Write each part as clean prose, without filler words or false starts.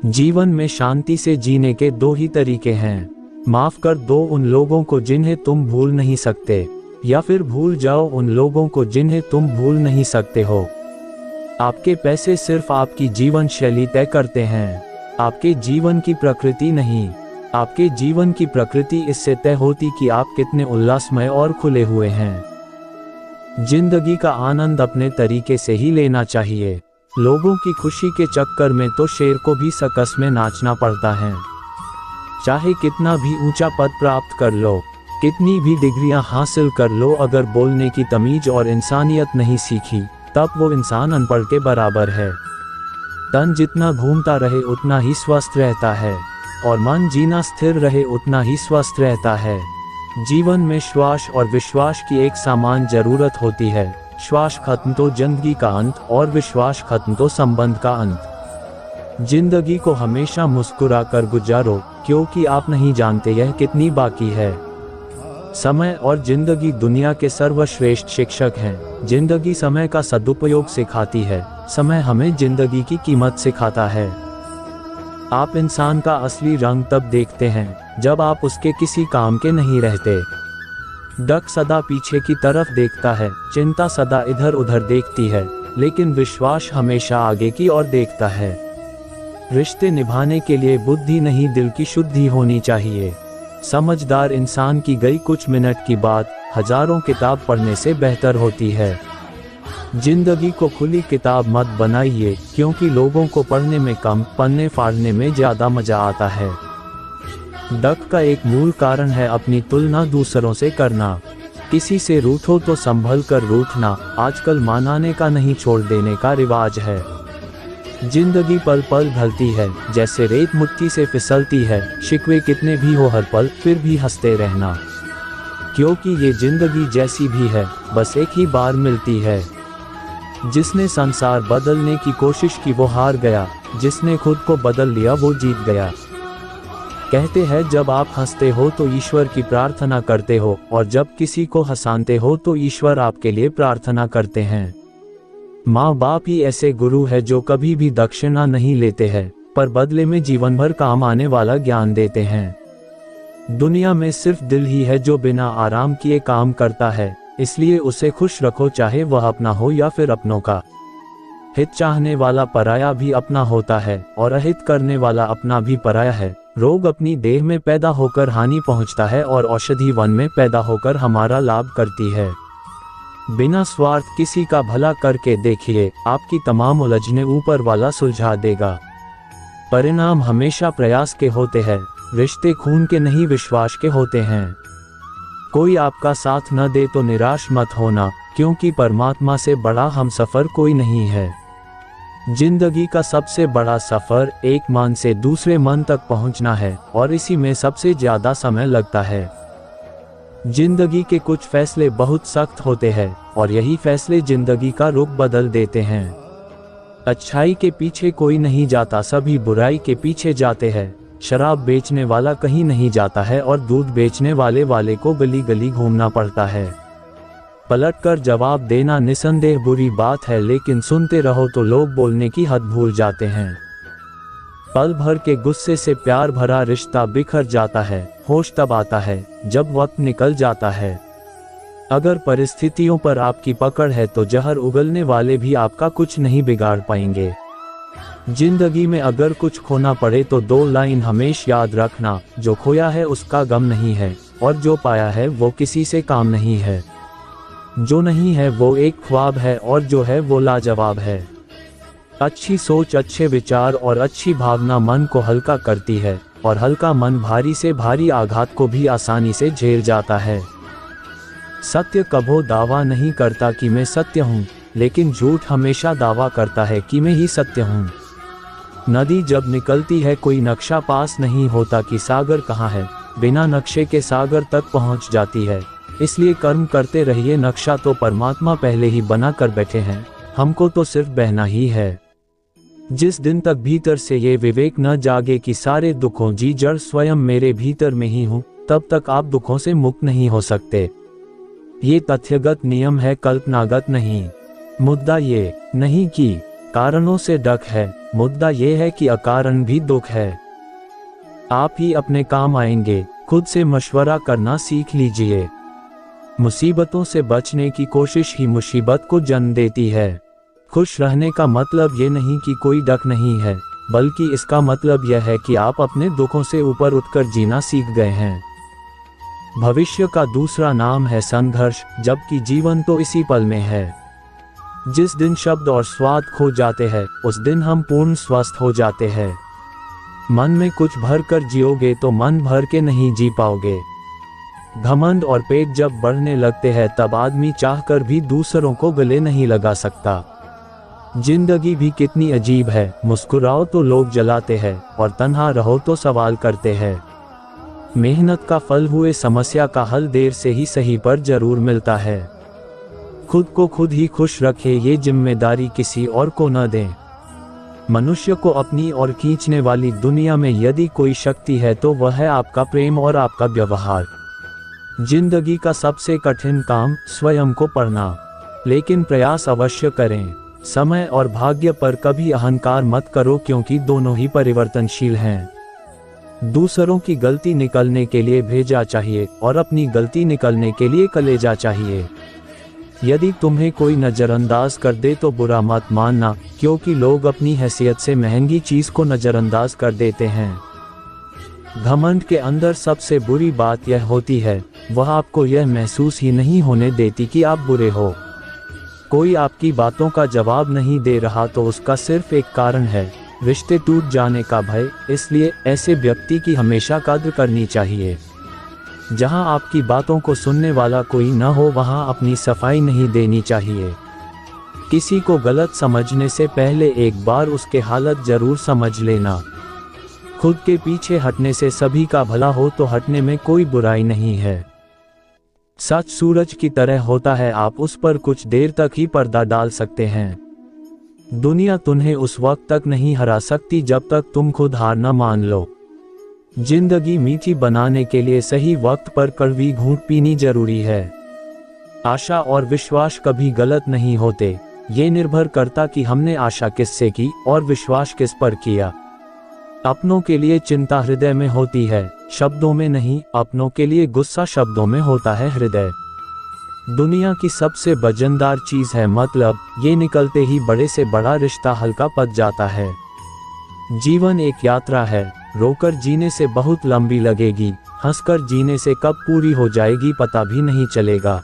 जीवन में शांति से जीने के दो ही तरीके हैं। माफ कर दो उन लोगों को जिन्हें तुम भूल नहीं सकते, या फिर भूल जाओ उन लोगों को जिन्हें तुम भूल नहीं सकते हो। आपके पैसे सिर्फ आपकी जीवन शैली तय करते हैं, आपके जीवन की प्रकृति नहीं। आपके जीवन की प्रकृति इससे तय होती कि आप कितने उल्लासमय और खुले हुए हैं। जिंदगी का आनंद अपने तरीके से ही लेना चाहिए। लोगों की खुशी के चक्कर में तो शेर को भी सर्कस में नाचना पड़ता है। चाहे कितना भी ऊंचा पद प्राप्त कर लो, कितनी भी डिग्रियां हासिल कर लो, अगर बोलने की तमीज और इंसानियत नहीं सीखी तब वो इंसान अनपढ़ के बराबर है। तन जितना घूमता रहे उतना ही स्वस्थ रहता है, और मन जीना स्थिर रहे उतना ही स्वस्थ रहता है। जीवन में श्वास और विश्वास की एक समान जरूरत होती है। श्वास खत्म तो जिंदगी का अंत, और विश्वास खत्म तो संबंध का अंत। जिंदगी को हमेशा मुस्कुरा कर गुजारो, क्योंकि आप नहीं जानते यह कितनी बाकी है। समय और जिंदगी दुनिया के सर्वश्रेष्ठ शिक्षक हैं। जिंदगी समय का सदुपयोग सिखाती है, समय हमें जिंदगी की कीमत सिखाता है। आप इंसान का असली रंग तब देखते हैं जब आप उसके किसी काम के नहीं रहते। डक सदा पीछे की तरफ देखता है, चिंता सदा इधर उधर देखती है, लेकिन विश्वास हमेशा आगे की ओर देखता है। रिश्ते निभाने के लिए बुद्धि नहीं, दिल की शुद्धि होनी चाहिए। समझदार इंसान की गई कुछ मिनट की बात हजारों किताब पढ़ने से बेहतर होती है। जिंदगी को खुली किताब मत बनाइए, क्योंकि लोगों को पढ़ने में कम, पन्ने फाड़ने में ज्यादा मजा आता है। डक का एक मूल कारण है अपनी तुलना दूसरों से करना। किसी से रूठो तो संभल कर रूठना आजकल मनाने का नहीं, छोड़ देने का रिवाज है। जिंदगी पल पल ढलती है, जैसे रेत मुट्ठी से फिसलती है। शिकवे कितने भी हो हर पल, फिर भी हंसते रहना, क्योंकि ये जिंदगी जैसी भी है बस एक ही बार मिलती है। जिसने संसार बदलने की कोशिश की वो हार गया, जिसने खुद को बदल लिया वो जीत गया। कहते हैं जब आप हंसते हो तो ईश्वर की प्रार्थना करते हो, और जब किसी को हंसाते हो तो ईश्वर आपके लिए प्रार्थना करते हैं। माँ बाप ही ऐसे गुरु है जो कभी भी दक्षिणा नहीं लेते हैं, पर बदले में जीवन भर काम आने वाला ज्ञान देते हैं। दुनिया में सिर्फ दिल ही है जो बिना आराम किए काम करता है, इसलिए उसे खुश रखो, चाहे वह अपना हो या फिर अपनों का। हित चाहने वाला पराया भी अपना होता है, और अहित करने वाला अपना भी पराया है। रोग अपनी देह में पैदा होकर हानि पहुंचता है, और औषधि वन में पैदा होकर हमारा लाभ करती है। बिना स्वार्थ किसी का भला करके देखिए, आपकी तमाम उलझने ऊपर वाला सुलझा देगा। परिणाम हमेशा प्रयास के होते हैं, रिश्ते खून के नहीं विश्वास के होते हैं। कोई आपका साथ न दे तो निराश मत होना, क्योंकि परमात्मा से बड़ा हमसफर कोई नहीं है। जिंदगी का सबसे बड़ा सफर एक मन से दूसरे मन तक पहुंचना है, और इसी में सबसे ज्यादा समय लगता है। जिंदगी के कुछ फैसले बहुत सख्त होते हैं, और यही फैसले जिंदगी का रुख बदल देते हैं। अच्छाई के पीछे कोई नहीं जाता, सभी बुराई के पीछे जाते हैं। शराब बेचने वाला कहीं नहीं जाता है, और दूध बेचने वाले को गली गली घूमना पड़ता है। पलटकर जवाब देना निसंदेह बुरी बात है, लेकिन सुनते रहो तो लोग बोलने की हद भूल जाते हैं। पल भर के गुस्से से प्यार भरा रिश्ता बिखर जाता है। होश तब आता है जब वक्त निकल जाता है। अगर परिस्थितियों पर आपकी पकड़ है तो जहर उगलने वाले भी आपका कुछ नहीं बिगाड़ पाएंगे। जिंदगी में अगर कुछ खोना पड़े तो दो लाइन हमेशा याद रखना, जो खोया है उसका गम नहीं है, और जो पाया है वो किसी से काम नहीं है। जो नहीं है वो एक ख्वाब है, और जो है वो लाजवाब है। अच्छी सोच, अच्छे विचार और अच्छी भावना मन को हल्का करती है, और हल्का मन भारी से भारी आघात को भी आसानी से झेल जाता है। सत्य कभो दावा नहीं करता कि मैं सत्य हूँ, लेकिन झूठ हमेशा दावा करता है कि मैं ही सत्य हूँ। नदी जब निकलती है कोई नक्शा पास नहीं होता कि सागर कहाँ है, बिना नक्शे के सागर तक पहुँच जाती है। इसलिए कर्म करते रहिए, नक्शा तो परमात्मा पहले ही बना कर बैठे हैं, हमको तो सिर्फ बहना ही है। जिस दिन तक भीतर से ये विवेक न जागे कि सारे दुखों की जड़ स्वयं मेरे भीतर में ही हूँ, तब तक आप दुखों से मुक्त नहीं हो सकते। ये तथ्यगत नियम है, कल्पनागत नहीं। मुद्दा ये नहीं कि कारणों से डक है, मुद्दा यह है कि अकारण भी दुख है। आप ही अपने काम आएंगे, खुद से मशवरा करना सीख लीजिए। मुसीबतों से बचने की कोशिश ही मुसीबत को जन्म देती है। खुश रहने का मतलब ये नहीं कि कोई डर नहीं है, बल्कि इसका मतलब यह है कि आप अपने दुखों से ऊपर उठकर जीना सीख गए हैं। भविष्य का दूसरा नाम है संघर्ष, जबकि जीवन तो इसी पल में है। जिस दिन शब्द और स्वाद खो जाते हैं, उस दिन हम पूर्ण स्वस्थ हो जाते हैं। मन में कुछ भर कर जियोगे तो मन भर के नहीं जी पाओगे। घमंड और पेट जब बढ़ने लगते हैं तब आदमी चाहकर भी दूसरों को गले नहीं लगा सकता। जिंदगी भी कितनी अजीब है, मुस्कुराओ तो लोग जलाते हैं और तन्हा रहो तो सवाल करते हैं। मेहनत का फल हुए समस्या का हल देर से ही सही पर जरूर मिलता है। खुद को खुद ही खुश रखें, ये जिम्मेदारी किसी और को न दें। मनुष्य को अपनी ओर खींचने वाली दुनिया में यदि कोई शक्ति है तो वह है आपका प्रेम और आपका व्यवहार। जिंदगी का सबसे कठिन काम स्वयं को पढ़ना, लेकिन प्रयास अवश्य करें। समय और भाग्य पर कभी अहंकार मत करो, क्योंकि दोनों ही परिवर्तनशील हैं। दूसरों की गलती निकलने के लिए भेजा चाहिए और अपनी गलती निकलने के लिए कलेजा चाहिए। यदि तुम्हें कोई नज़रअंदाज कर दे तो बुरा मत मानना, क्योंकि लोग अपनी हैसियत से महंगी चीज़ को नज़रअंदाज कर देते हैं। घमंड के अंदर सबसे बुरी बात यह होती है, वह आपको यह महसूस ही नहीं होने देती कि आप बुरे हो। कोई आपकी बातों का जवाब नहीं दे रहा तो उसका सिर्फ एक कारण है, रिश्ते टूट जाने का भय। इसलिए ऐसे व्यक्ति की हमेशा कद्र करनी चाहिए। जहां आपकी बातों को सुनने वाला कोई न हो, वहां अपनी सफाई नहीं देनी चाहिए। किसी को गलत समझने से पहले एक बार उसके हालत जरूर समझ लेना। खुद के पीछे हटने से सभी का भला हो तो हटने में कोई बुराई नहीं है। सच सूरज की तरह होता है, आप उस पर कुछ देर तक ही पर्दा डाल सकते हैं। दुनिया तुम्हें उस वक्त तक नहीं हरा सकती जब तक तुम खुद हार न मान लो। जिंदगी मीठी बनाने के लिए सही वक्त पर कड़वी घूंट पीनी जरूरी है। आशा और विश्वास कभी गलत नहीं होते, ये निर्भर करता कि हमने आशा किससे की और विश्वास किस पर किया। अपनों के लिए चिंता हृदय में होती है, शब्दों में नहीं। अपनों के लिए गुस्सा, शब्दों में होता है हृदय। दुनिया की सबसे वजनदार चीज है मतलब, ये निकलते ही बड़े से बड़ा रिश्ता हल्का पड़ जाता है। जीवन एक यात्रा है, रोकर जीने से बहुत लंबी लगेगी, हंसकर जीने से कब पूरी हो जाएगी पता भी नहीं चलेगा।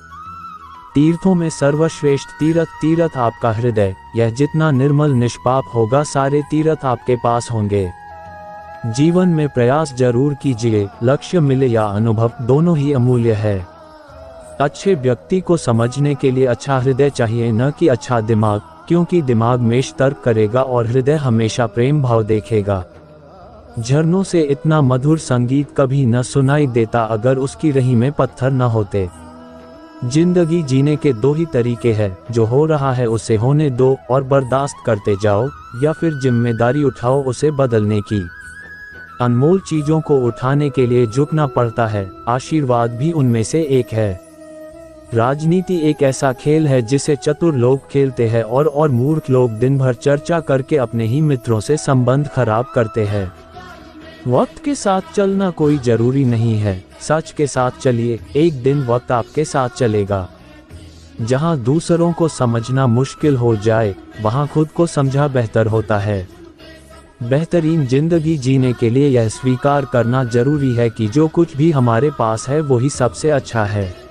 तीर्थों में सर्वश्रेष्ठ तीर्थ आपका हृदय, यह जितना निर्मल निष्पाप होगा सारे तीर्थ आपके पास होंगे। जीवन में प्रयास जरूर कीजिए, लक्ष्य मिले या अनुभव दोनों ही अमूल्य है। अच्छे व्यक्ति को समझने के लिए अच्छा हृदय चाहिए, न कि अच्छा दिमाग, क्योंकि दिमाग मेष तर्क करेगा और हृदय हमेशा प्रेम भाव देखेगा। झरनों से इतना मधुर संगीत कभी न सुनाई देता अगर उसकी रही में पत्थर न होते। जिंदगी जीने के दो ही तरीके हैं, जो हो रहा है उसे होने दो और बर्दाश्त करते जाओ, या फिर जिम्मेदारी उठाओ उसे बदलने की। अनमोल चीजों को उठाने के लिए झुकना पड़ता है, आशीर्वाद भी उनमें से एक है। राजनीति एक ऐसा खेल है जिसे चतुर लोग खेलते हैं और मूर्ख लोग दिन भर चर्चा करके अपने ही मित्रों से संबंध खराब करते हैं। वक्त के साथ चलना कोई जरूरी नहीं है, सच के साथ चलिए, एक दिन वक्त आपके साथ चलेगा। जहां दूसरों को समझना मुश्किल हो जाए, वहां खुद को समझा बेहतर होता है। बेहतरीन जिंदगी जीने के लिए यह स्वीकार करना जरूरी है कि जो कुछ भी हमारे पास है वही सबसे अच्छा है।